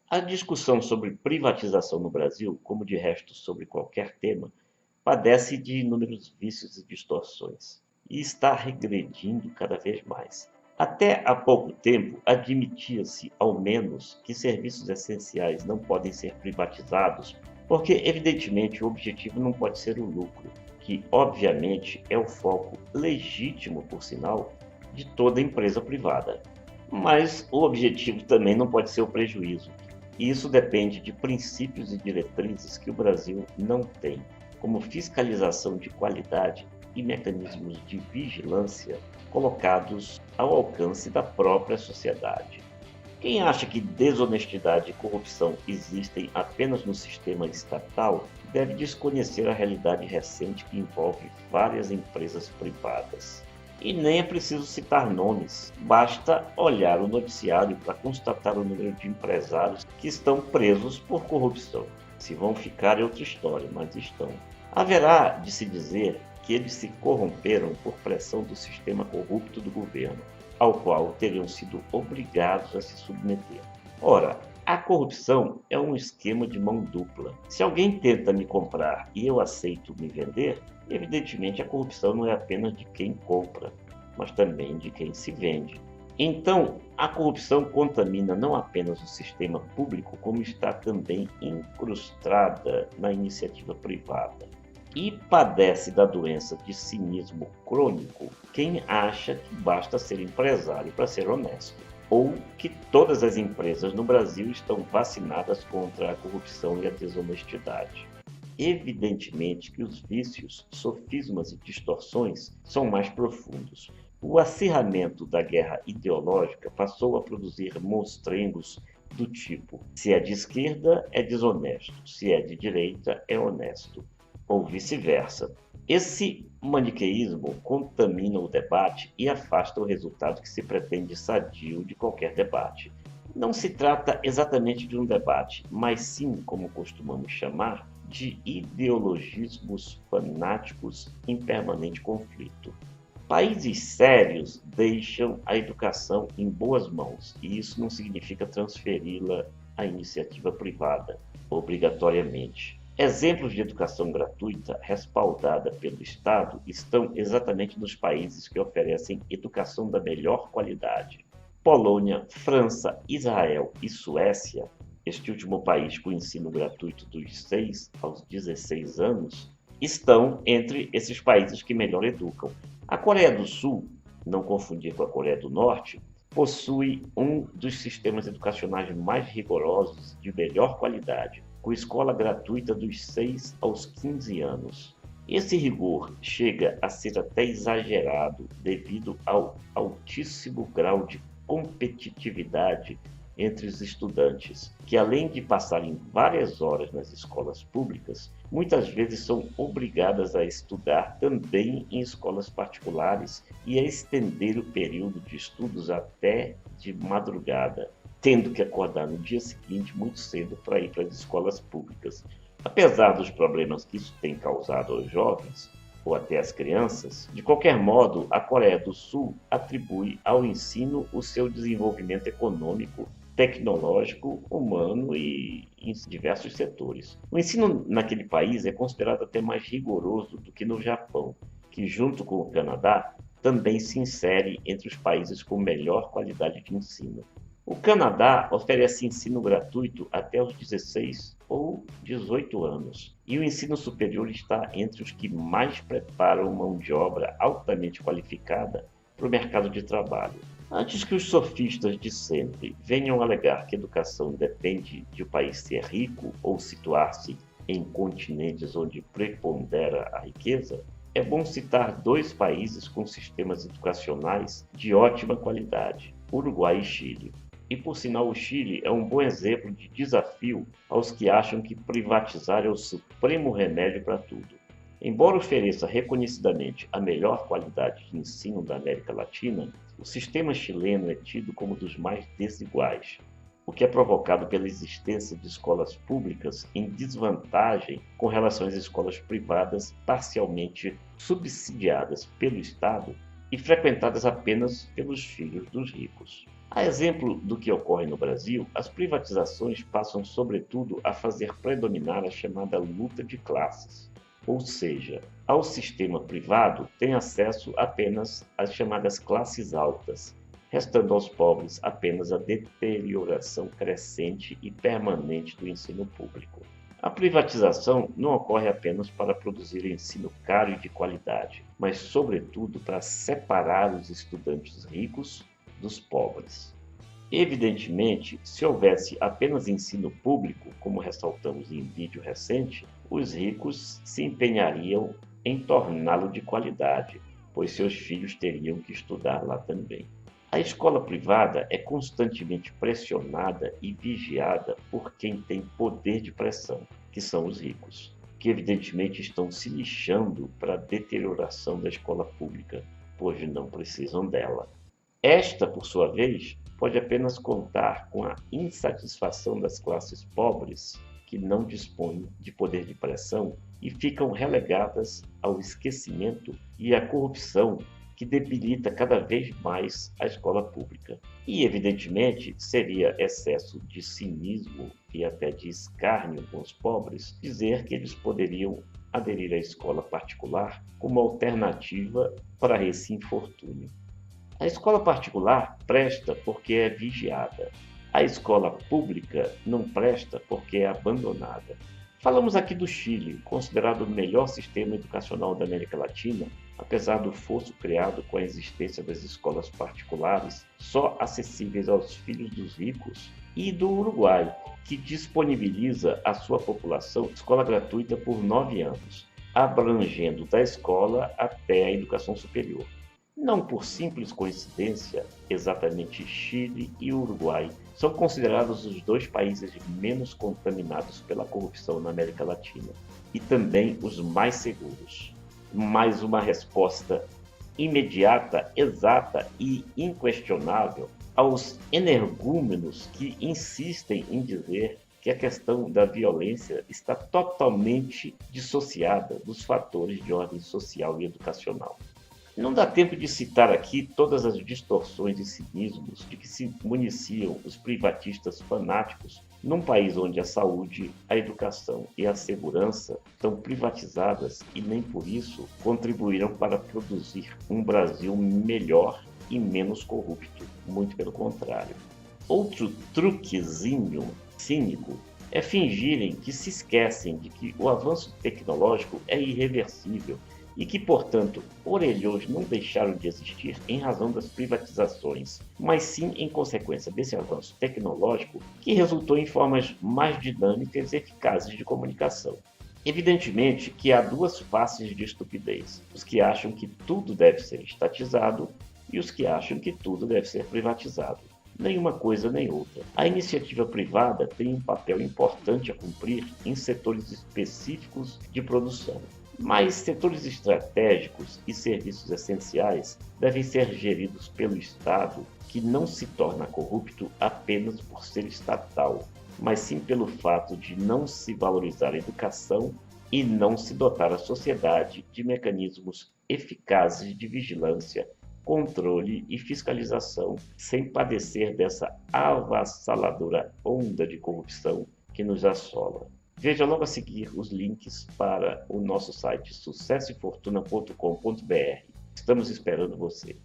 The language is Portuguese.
A discussão sobre privatização no Brasil, como de resto sobre qualquer tema, padece de inúmeros vícios e distorções, e está regredindo cada vez mais. Até há pouco tempo, admitia-se, ao menos, que serviços essenciais não podem ser privatizados, porque, evidentemente, o objetivo não pode ser o lucro, que, obviamente, é o foco legítimo, por sinal, de toda empresa privada. Mas o objetivo também não pode ser o prejuízo. E isso depende de princípios e diretrizes que o Brasil não tem, como fiscalização de qualidade e mecanismos de vigilância colocados ao alcance da própria sociedade. Quem acha que desonestidade e corrupção existem apenas no sistema estatal deve desconhecer a realidade recente que envolve várias empresas privadas. E nem é preciso citar nomes, basta olhar o noticiário para constatar o número de empresários que estão presos por corrupção. Se vão ficar é outra história, mas estão. Haverá de se dizer que eles se corromperam por pressão do sistema corrupto do governo, ao qual teriam sido obrigados a se submeter. Ora, a corrupção é um esquema de mão dupla. Se alguém tenta me comprar e eu aceito me vender, evidentemente a corrupção não é apenas de quem compra, mas também de quem se vende. Então, a corrupção contamina não apenas o sistema público, como está também incrustada na iniciativa privada. E padece da doença de cinismo crônico quem acha que basta ser empresário para ser honesto, ou que todas as empresas no Brasil estão vacinadas contra a corrupção e a desonestidade. Evidentemente que os vícios, sofismas e distorções são mais profundos. O acirramento da guerra ideológica passou a produzir monstrengos do tipo: se é de esquerda, é desonesto, se é de direita, é honesto, ou vice-versa. Esse maniqueísmo contamina o debate e afasta o resultado que se pretende sadio de qualquer debate. Não se trata exatamente de um debate, mas sim, como costumamos chamar, de ideologismos fanáticos em permanente conflito. Países sérios deixam a educação em boas mãos, e isso não significa transferi-la à iniciativa privada, obrigatoriamente. Exemplos de educação gratuita respaldada pelo Estado estão exatamente nos países que oferecem educação da melhor qualidade. Polônia, França, Israel e Suécia, este último país com ensino gratuito dos 6 aos 16 anos, estão entre esses países que melhor educam. A Coreia do Sul, não confundir com a Coreia do Norte, possui um dos sistemas educacionais mais rigorosos e de melhor qualidade, com escola gratuita dos 6 aos 15 anos. Esse rigor chega a ser até exagerado devido ao altíssimo grau de competitividade entre os estudantes, que além de passarem várias horas nas escolas públicas, muitas vezes são obrigadas a estudar também em escolas particulares e a estender o período de estudos até de madrugada, tendo que acordar no dia seguinte muito cedo para ir para as escolas públicas. Apesar dos problemas que isso tem causado aos jovens, ou até às crianças, de qualquer modo, a Coreia do Sul atribui ao ensino o seu desenvolvimento econômico, tecnológico, humano e em diversos setores. O ensino naquele país é considerado até mais rigoroso do que no Japão, que, junto com o Canadá, também se insere entre os países com melhor qualidade de ensino. O Canadá oferece ensino gratuito até os 16 ou 18 anos, e o ensino superior está entre os que mais preparam mão de obra altamente qualificada para o mercado de trabalho. Antes que os sofistas de sempre venham alegar que a educação depende de o país ser rico ou situar-se em continentes onde prepondera a riqueza, é bom citar dois países com sistemas educacionais de ótima qualidade: Uruguai e Chile. E, por sinal, o Chile é um bom exemplo de desafio aos que acham que privatizar é o supremo remédio para tudo. Embora ofereça reconhecidamente a melhor qualidade de ensino da América Latina, o sistema chileno é tido como dos mais desiguais, o que é provocado pela existência de escolas públicas em desvantagem com relação às escolas privadas parcialmente subsidiadas pelo Estado e frequentadas apenas pelos filhos dos ricos. A exemplo do que ocorre no Brasil, as privatizações passam sobretudo a fazer predominar a chamada luta de classes. Ou seja, ao sistema privado tem acesso apenas as chamadas classes altas, restando aos pobres apenas a deterioração crescente e permanente do ensino público. A privatização não ocorre apenas para produzir ensino caro e de qualidade, mas, sobretudo, para separar os estudantes ricos dos pobres. Evidentemente, se houvesse apenas ensino público, como ressaltamos em vídeo recente, os ricos se empenhariam em torná-lo de qualidade, pois seus filhos teriam que estudar lá também. A escola privada é constantemente pressionada e vigiada por quem tem poder de pressão, que são os ricos, que evidentemente estão se lixando para a deterioração da escola pública, pois não precisam dela. Esta, por sua vez, pode apenas contar com a insatisfação das classes pobres, que não dispõem de poder de pressão e ficam relegadas ao esquecimento e à corrupção, que debilita cada vez mais a escola pública. E, evidentemente, seria excesso de cinismo e até de escárnio com os pobres dizer que eles poderiam aderir à escola particular como alternativa para esse infortúnio. A escola particular presta porque é vigiada. A escola pública não presta porque é abandonada. Falamos aqui do Chile, considerado o melhor sistema educacional da América Latina, apesar do fosso criado com a existência das escolas particulares só acessíveis aos filhos dos ricos, e do Uruguai, que disponibiliza à sua população escola gratuita por 9 anos, abrangendo da escola até a educação superior. Não por simples coincidência, exatamente Chile e Uruguai são considerados os dois países menos contaminados pela corrupção na América Latina e também os mais seguros. Mais uma resposta imediata, exata e inquestionável aos energúmenos que insistem em dizer que a questão da violência está totalmente dissociada dos fatores de ordem social e educacional. Não dá tempo de citar aqui todas as distorções e cinismos de que se municiam os privatistas fanáticos num país onde a saúde, a educação e a segurança estão privatizadas e nem por isso contribuíram para produzir um Brasil melhor e menos corrupto, muito pelo contrário. Outro truquezinho cínico é fingirem que se esquecem de que o avanço tecnológico é irreversível e que, portanto, orelhões não deixaram de existir em razão das privatizações, mas sim em consequência desse avanço tecnológico que resultou em formas mais dinâmicas e eficazes de comunicação. Evidentemente que há duas faces de estupidez: os que acham que tudo deve ser estatizado e os que acham que tudo deve ser privatizado. Nenhuma coisa nem outra. A iniciativa privada tem um papel importante a cumprir em setores específicos de produção. Mas setores estratégicos e serviços essenciais devem ser geridos pelo Estado, que não se torna corrupto apenas por ser estatal, mas sim pelo fato de não se valorizar a educação e não se dotar a sociedade de mecanismos eficazes de vigilância, controle e fiscalização, sem padecer dessa avassaladora onda de corrupção que nos assola. Veja logo a seguir os links para o nosso site sucessoefortuna.com.br. Estamos esperando você.